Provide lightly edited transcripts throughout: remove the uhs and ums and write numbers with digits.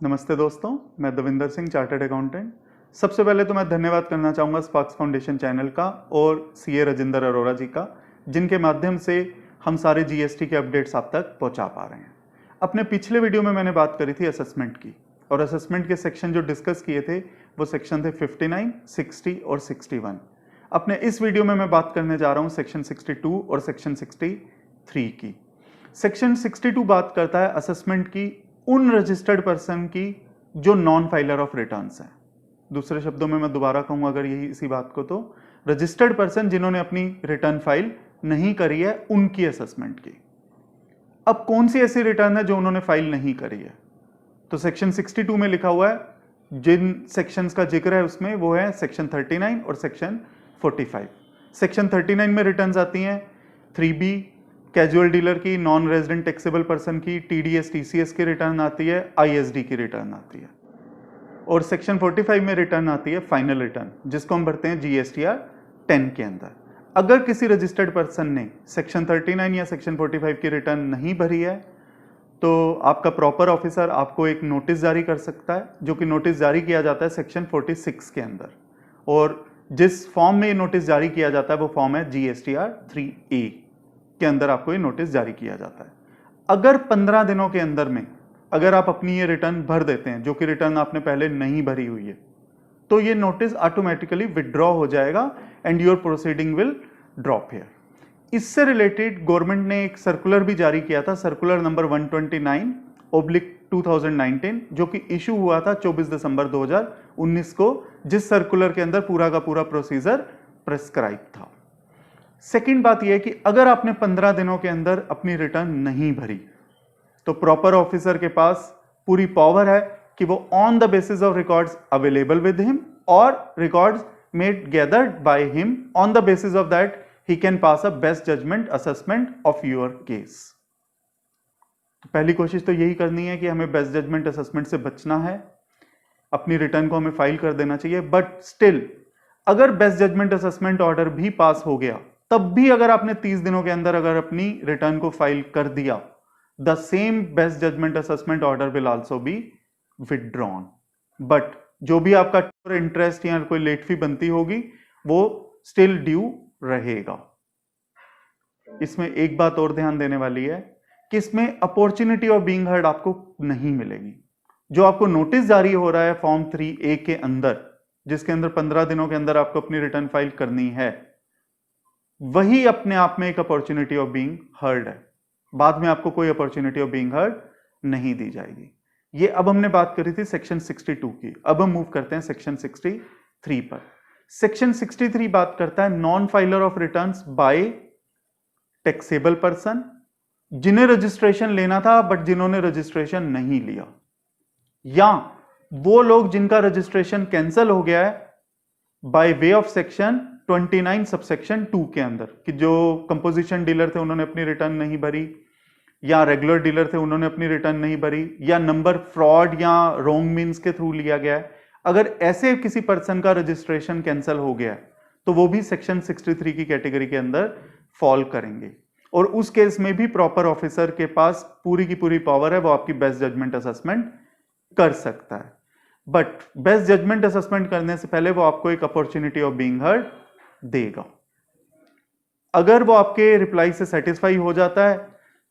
नमस्ते दोस्तों, मैं दविंदर सिंह, चार्टर्ड अकाउंटेंट। सबसे पहले तो मैं धन्यवाद करना चाहूँगा स्पार्क्स फाउंडेशन चैनल का और सीए राजेंद्र अरोरा जी का, जिनके माध्यम से हम सारे जीएसटी के अपडेट्स आप तक पहुँचा पा रहे हैं। अपने पिछले वीडियो में मैंने बात करी थी असेसमेंट की, और असेसमेंट के सेक्शन जो डिस्कस किए थे वो सेक्शन थे 59, 60 और 61। अपने इस वीडियो में मैं बात करने जा रहा हूँ सेक्शन 62 और सेक्शन 63 की। सेक्शन 62 बात करता है असेसमेंट की उन रजिस्टर्ड पर्सन की जो नॉन फाइलर ऑफ रिटर्न्स हैं। दूसरे शब्दों में मैं दोबारा कहूंगा अगर यही इसी बात को, तो रजिस्टर्ड पर्सन जिन्होंने अपनी रिटर्न फाइल नहीं करी है उनकी असेसमेंट की। अब कौन सी ऐसी रिटर्न है जो उन्होंने फाइल नहीं करी है? तो सेक्शन 62 में लिखा हुआ है, जिन सेक्शंस का जिक्र है उसमें वो है सेक्शन 39 और सेक्शन 45। सेक्शन 39 में रिटर्न्स आती हैं 3B कैजुअल डीलर की, नॉन रेजिडेंट टैक्सेबल पर्सन की, टीडीएस टीसीएस की रिटर्न आती है, आईएसडी की रिटर्न आती है। और सेक्शन 45 में रिटर्न आती है फाइनल रिटर्न, जिसको हम भरते हैं जीएसटीआर 10 के अंदर। अगर किसी रजिस्टर्ड पर्सन ने सेक्शन 39 या सेक्शन 45 की रिटर्न नहीं भरी है तो आपका प्रॉपर ऑफिसर आपको एक नोटिस जारी कर सकता है, जो कि नोटिस जारी किया जाता है सेक्शन 46 के अंदर। और जिस फॉर्म में ये नोटिस जारी किया जाता है वो फॉर्म है जीएसटीआर 3A के अंदर आपको ये नोटिस जारी किया जाता है। अगर 15 दिनों के अंदर में अगर आप अपनी ये रिटर्न भर देते हैं, जो कि रिटर्न आपने पहले नहीं भरी हुई है, तो ये नोटिस ऑटोमेटिकली विथड्रॉ हो जाएगा and your proceeding will drop here. इससे रिलेटेड गवर्नमेंट ने एक सर्कुलर भी जारी किया था, सर्कुलर नंबर 129/2019, जो कि इशू हुआ था 24 दिसंबर 2019 को, जिस सर्कुलर के अंदर पूरा का पूरा प्रोसीजर प्रेस्क्राइब था। सेकंड बात यह है कि अगर आपने 15 दिनों के अंदर अपनी रिटर्न नहीं भरी तो प्रॉपर ऑफिसर के पास पूरी पावर है कि वो on the basis of records available with him और records made gathered by him, on the basis of that he can pass a best judgement assessment of your case. पहली कोशिश तो यही करनी है कि हमें बेस्ट जजमेंट असेसमेंट से बचना है, अपनी रिटर्न को हमें फाइल कर देना चाहिए। बट स्टिल अगर बेस्ट जजमेंट असेसमेंट ऑर्डर भी पास हो गया, तब भी अगर आपने 30 दिनों के अंदर अगर अपनी रिटर्न को फाइल कर दिया, the same best judgement assessment order will also be withdrawn. But जो भी आपका इंटरेस्ट या कोई लेट फी बनती होगी वो स्टिल ड्यू रहेगा। इसमें एक बात और ध्यान देने वाली है कि इसमें अपॉर्चुनिटी ऑफ बीइंग हर्ड आपको नहीं मिलेगी। जो आपको नोटिस जारी हो रहा है फॉर्म 3A के अंदर, जिसके अंदर 15 दिनों के अंदर आपको अपनी रिटर्न फाइल करनी है, वही अपने आप में एक अपॉर्चुनिटी ऑफ बीइंग हर्ड है। बाद में आपको कोई अपॉर्चुनिटी ऑफ बीइंग हर्ड नहीं दी जाएगी। ये अब हमने बात करी थी सेक्शन 62 की। अब हम मूव करते हैं सेक्शन 63 पर। सेक्शन 63 बात करता है non filer of returns by taxable person, जिन्हें रजिस्ट्रेशन लेना था बट जिन्होंने रजिस्ट्रेशन नहीं लिया, या वो लोग जिनका रजिस्ट्रेशन कैंसिल हो गया है by way of section 29 subsection 2 के अंदर, कि जो कंपोजिशन डीलर थे उन्होंने अपनी रिटर्न नहीं भरी, या रेगुलर डीलर थे उन्होंने अपनी रिटर्न नहीं भरी, या नंबर फ्रॉड या रॉन्ग मीन्स के थ्रू लिया गया है। अगर ऐसे किसी पर्सन का रजिस्ट्रेशन कैंसिल हो गया है तो वो भी सेक्शन 63 की कैटेगरी के अंदर फॉल करेंगे, और उस केस में भी प्रॉपर ऑफिसर के पास पूरी की पूरी पावर है, वो आपकी बेस्ट जजमेंट असेसमेंट कर सकता है। बट बेस्ट जजमेंट असेसमेंट करने से पहले वो आपको एक अपॉर्चुनिटी ऑफ बीइंग हर्ड देगा। अगर वो आपके रिप्लाई से सेटिस्फाई हो जाता है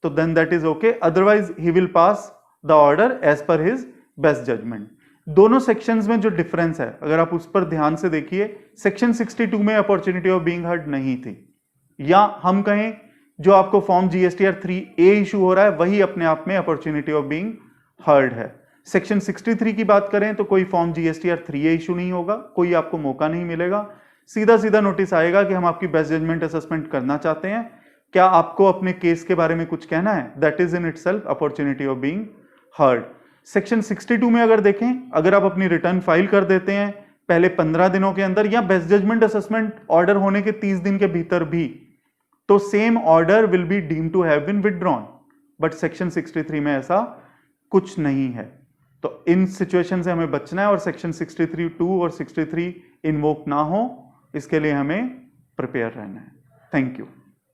तो then that is okay, otherwise he will pass the order as per his best judgement. दोनों सेक्शंस में जो डिफरेंस है अगर आप उस पर ध्यान से देखिए, सेक्शन 62 में अपॉर्चुनिटी ऑफ बीइंग हर्ड नहीं थी, या हम कहें जो आपको फॉर्म जीएसटीआर 3A इशू हो रहा है वही अपने आप में अपॉर्चुनिटी ऑफ बीइंग हर्ड है। सेक्शन 63 की बात करें तो कोई फॉर्म जीएसटीआर 3A इशू नहीं होगा, कोई आपको मौका नहीं मिलेगा, सीधा सीधा नोटिस आएगा कि हम आपकी बेस्ट जजमेंट असेसमेंट करना चाहते हैं, क्या आपको अपने केस के बारे में कुछ कहना है? That is in itself opportunity of being heard. Section 62 में अगर देखें, अगर आप अपनी रिटर्न फाइल कर देते हैं पहले 15 दिनों के अंदर या बेस्ट जजमेंट असेसमेंट ऑर्डर होने के 30 दिन के भीतर भी, तो same order will be deemed to have been withdrawn. But section 63 में ऐसा कुछ नहीं है, तो इन सिचुएशन से हमें बचना है और सेक्शन 63(2) और 63 इन्वोक ना हो, इसके लिए हमें प्रिपेयर रहना है। Thank you.